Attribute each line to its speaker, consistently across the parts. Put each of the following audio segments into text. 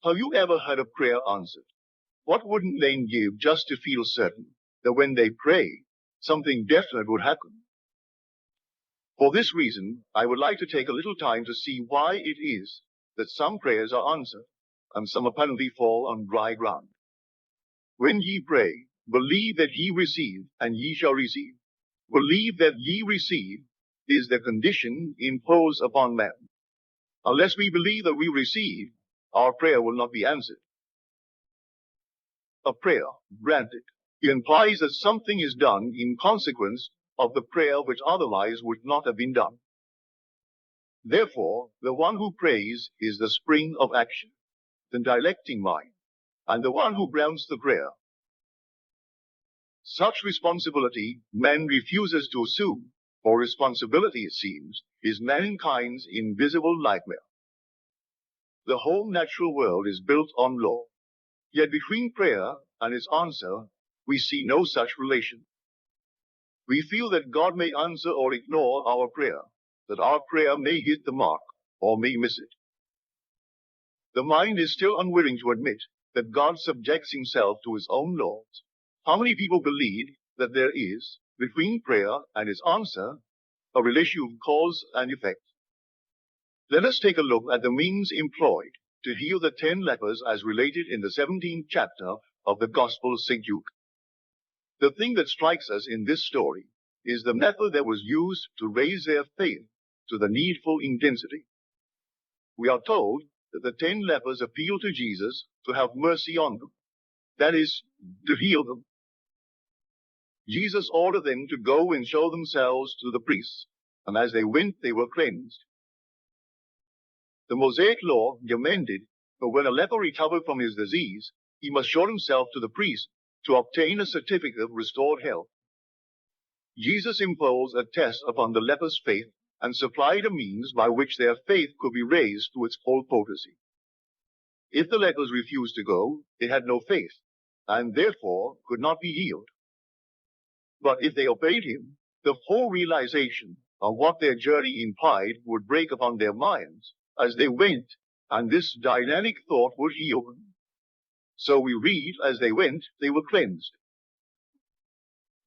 Speaker 1: Have you ever had a prayer answered? What wouldn't they give just to feel certain that when they pray, something definite would happen? For this reason, I would like to take a little time to see why it is that some prayers are answered, and some apparently fall on dry ground. When ye pray, believe that ye receive, and ye shall receive. Believe that ye receive is the condition imposed upon man. Unless we believe that we receive, our prayer will not be answered. A prayer granted implies that something is done in consequence of the prayer which otherwise would not have been done. Therefore, the one who prays is the spring of action, the directing mind, and the one who grants the prayer. Such responsibility man refuses to assume, for responsibility, it seems, is mankind's invisible nightmare. The whole natural world is built on law, yet between prayer and its answer, we see no such relation. We feel that God may answer or ignore our prayer, that our prayer may hit the mark or may miss it. The mind is still unwilling to admit that God subjects himself to his own laws. How many people believe that there is, between prayer and its answer, a relation of cause and effect? Let us take a look at the means employed to heal the 10 lepers as related in the 17th chapter of the Gospel of St. Luke. The thing that strikes us in this story is the method that was used to raise their faith to the needful intensity. We are told that the 10 lepers appealed to Jesus to have mercy on them, that is, to heal them. Jesus ordered them to go and show themselves to the priests, and as they went, they were cleansed. The Mosaic law demanded that when a leper recovered from his disease, he must show himself to the priest to obtain a certificate of restored health. Jesus imposed a test upon the lepers' faith and supplied a means by which their faith could be raised to its full potency. If the lepers refused to go, they had no faith, and therefore could not be healed. But if they obeyed him, the full realization of what their journey implied would break upon their minds as they went, and this dynamic thought would heal them. So we read, as they went, they were cleansed.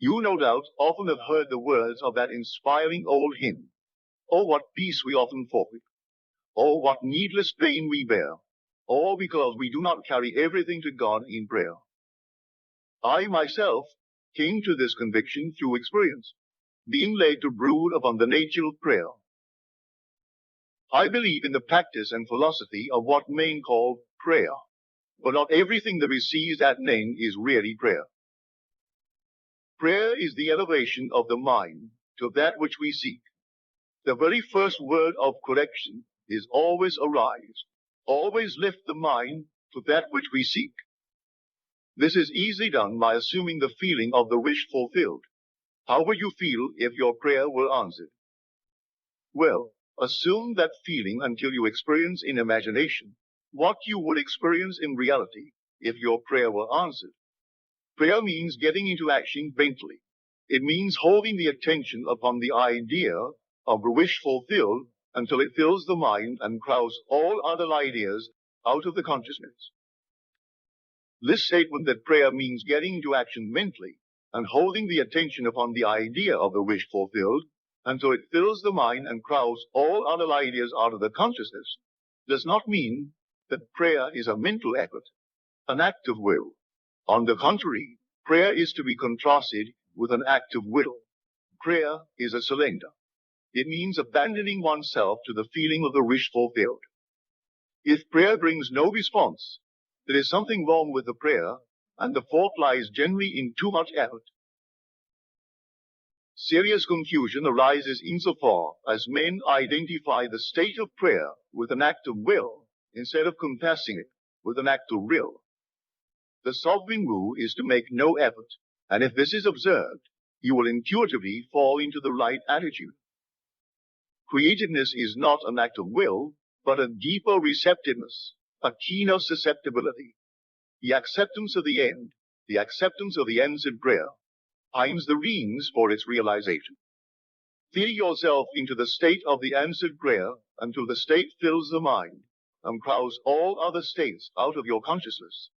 Speaker 1: You no doubt often have heard the words of that inspiring old hymn, "Oh, what peace we often forfeit! Oh, what needless pain we bear, all because we do not carry everything to God in prayer." I myself came to this conviction through experience, being led to brood upon the nature of prayer. I believe in the practice and philosophy of what men call prayer, but not everything that receives that name is really prayer. Prayer is the elevation of the mind to that which we seek. The very first word of correction is always arise, always lift the mind to that which we seek. This is easily done by assuming the feeling of the wish fulfilled. How would you feel if your prayer were answered? Well, assume that feeling until you experience in imagination what you would experience in reality if your prayer were answered. Prayer means getting into action mentally. It means holding the attention upon the idea of the wish fulfilled until it fills the mind and crowds all other ideas out of the consciousness. This statement that prayer means getting into action mentally and holding the attention upon the idea of the wish fulfilled until it fills the mind and crowds all other ideas out of the consciousness does not mean that prayer is a mental effort, an act of will. On the contrary, prayer is to be contrasted with an act of will. Prayer is a surrender. It means abandoning oneself to the feeling of the wish fulfilled. If prayer brings no response, there is something wrong with the prayer, and the fault lies generally in too much effort. Serious confusion arises insofar as men identify the state of prayer with an act of will instead of confessing it with an act of will. The sovereign rule is to make no effort, and if this is observed, you will intuitively fall into the right attitude. Creativeness is not an act of will, but a deeper receptiveness, a keener susceptibility. The acceptance of the end, the acceptance of the answered prayer, finds the means for its realization. Feel yourself into the state of the answered prayer until the state fills the mind, and crowds all other states out of your consciousness.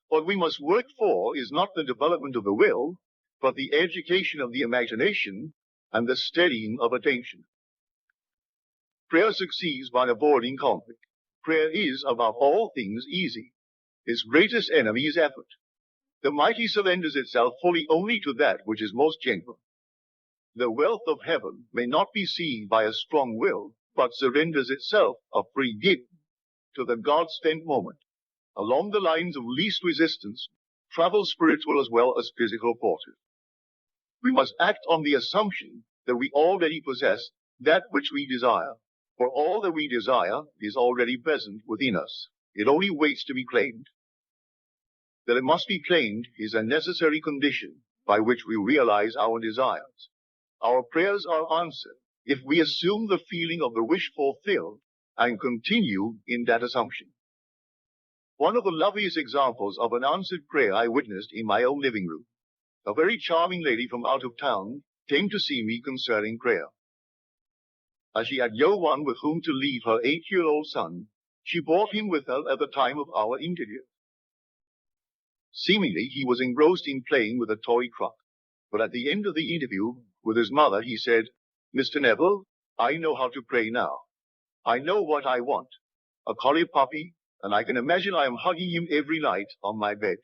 Speaker 1: What we must work for is not the development of the will, but the education of the imagination and the steadying of attention. Prayer succeeds by avoiding conflict. Prayer is, above all things, easy. Its greatest enemy is effort. The mighty surrenders itself fully only to that which is most gentle. The wealth of heaven may not be seen by a strong will, but surrenders itself a free gift to the God-spent moment. Along the lines of least resistance, travel spiritual as well as physical forces. We must act on the assumption that we already possess that which we desire, for all that we desire is already present within us. It only waits to be claimed. That it must be claimed is a necessary condition by which we realize our desires. Our prayers are answered if we assume the feeling of the wish fulfilled and continue in that assumption. One of the loveliest examples of an answered prayer I witnessed in my own living room. A very charming lady from out of town came to see me concerning prayer. As she had no one with whom to leave her 8-year-old son, she brought him with her at the time of our interview. Seemingly, he was engrossed in playing with a toy truck, but at the end of the interview with his mother, he said, "Mr. Neville, I know how to pray now. I know what I want, a collie puppy, and I can imagine I am hugging him every night on my bed."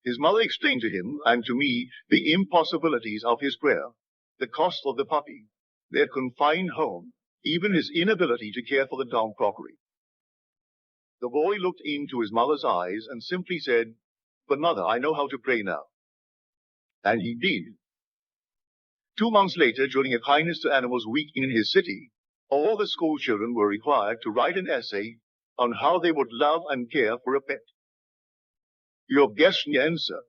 Speaker 1: His mother explained to him and to me the impossibilities of his prayer, the cost of the puppy, their confined home, even his inability to care for the dog crockery. The boy looked into his mother's eyes and simply said, "But mother, I know how to pray now." And he did. 2 months later, during a Kindness to Animals week in his city, all the school children were required to write an essay on how they would love and care for a pet. You have guessed the answer.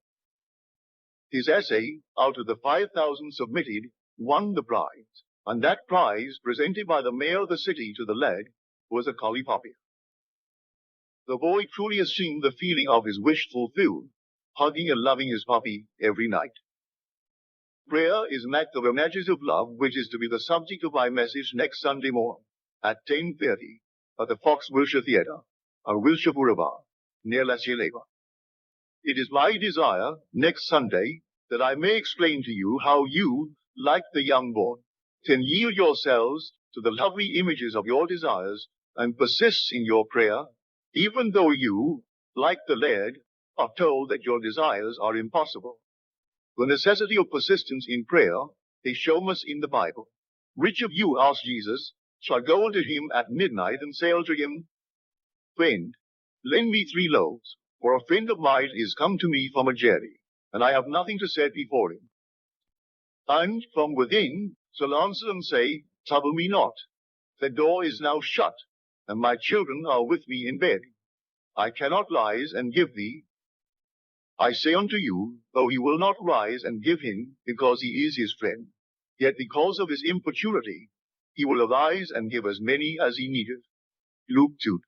Speaker 1: His essay, out of the 5,000 submitted, won the prize, and that prize, presented by the mayor of the city to the lad, was a collie puppy. The boy truly assumed the feeling of his wish fulfilled, hugging and loving his puppy every night. Prayer is an act of imaginative love, which is to be the subject of my message next Sunday morning at 10:30 at the Fox Wilshire Theatre on Wilshire Boulevard, near La Cheleva. It is my desire next Sunday that I may explain to you how you, like the young boy, can yield yourselves to the lovely images of your desires and persist in your prayer, even though you, like the lad, are told that your desires are impossible. The necessity of persistence in prayer is shown us in the Bible. "Which of you," asked Jesus, "shall go unto him at midnight and say unto him, 'Friend, lend me 3 loaves, for a friend of mine is come to me from a journey, and I have nothing to set before him?' And from within shall answer and say, 'Trouble me not. The door is now shut, and my children are with me in bed. I cannot rise and give thee.' I say unto you, though he will not rise and give him, because he is his friend, yet because of his importunity, he will arise and give as many as he needeth." Luke 2.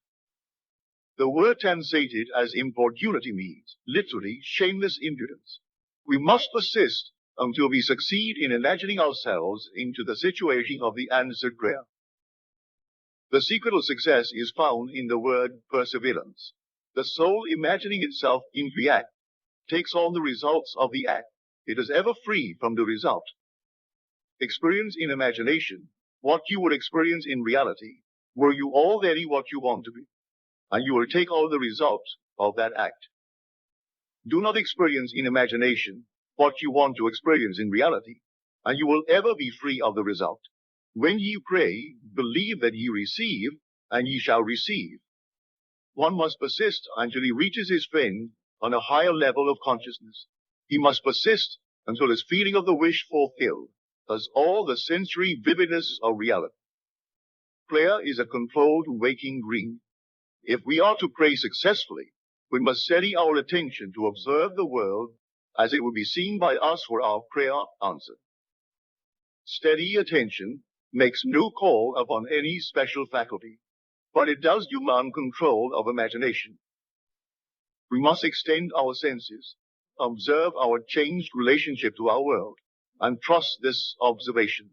Speaker 1: The word translated as importunity means, literally, shameless impudence. We must persist until we succeed in imagining ourselves into the situation of the answered prayer. The secret of success is found in the word perseverance. The soul imagining itself in the act takes on the results of the act. It is ever free from the result. Experience in imagination what you would experience in reality were you already what you want to be, and you will take on the results of that act. Do not experience in imagination what you want to experience in reality, and you will ever be free of the result. When ye pray, believe that ye receive, and ye shall receive. One must persist until he reaches his friend on a higher level of consciousness. He must persist until his feeling of the wish fulfilled has all the sensory vividness of reality. Prayer is a controlled waking dream. If we are to pray successfully, we must steady our attention to observe the world as it will be seen by us for our prayer answered. Steady attention makes no call upon any special faculty, but it does demand control of imagination. We must extend our senses, observe our changed relationship to our world, and trust this observation.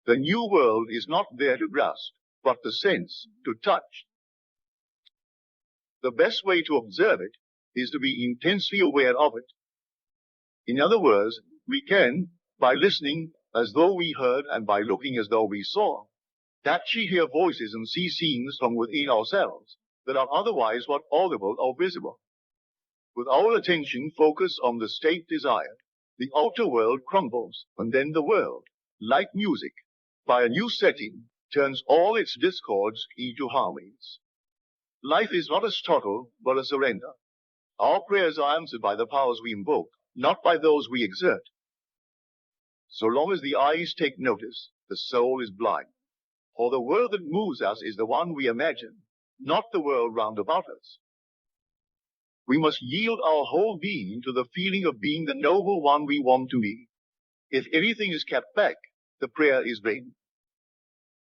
Speaker 1: The new world is not there to grasp, but the sense to touch. The best way to observe it is to be intensely aware of it. In other words, we can, by listening as though we heard and by looking as though we saw, actually hear voices and see scenes from within ourselves that are otherwise not audible or visible. With our attention focused on the state desired, the outer world crumbles, and then the world, like music, by a new setting, turns all its discords into harmonies. Life is not a struggle, but a surrender. Our prayers are answered by the powers we invoke, not by those we exert. So long as the eyes take notice, the soul is blind. For the world that moves us is the one we imagine, not the world round about us. We must yield our whole being to the feeling of being the noble one we want to be. If anything is kept back, the prayer is vain.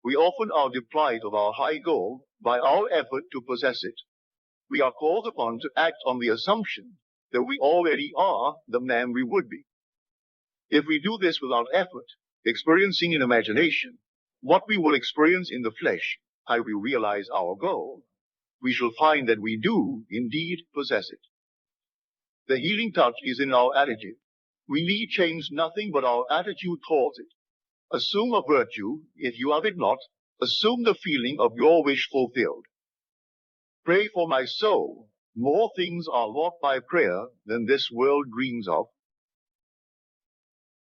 Speaker 1: We often are deprived of our high goal by our effort to possess it. We are called upon to act on the assumption that we already are the man we would be. If we do this without effort, experiencing in imagination what we will experience in the flesh, how we realize our goal, we shall find that we do indeed possess it. The healing touch is in our attitude. We need change nothing but our attitude towards it. Assume a virtue, if you have it not, assume the feeling of your wish fulfilled. Pray for my soul. More things are wrought by prayer than this world dreams of.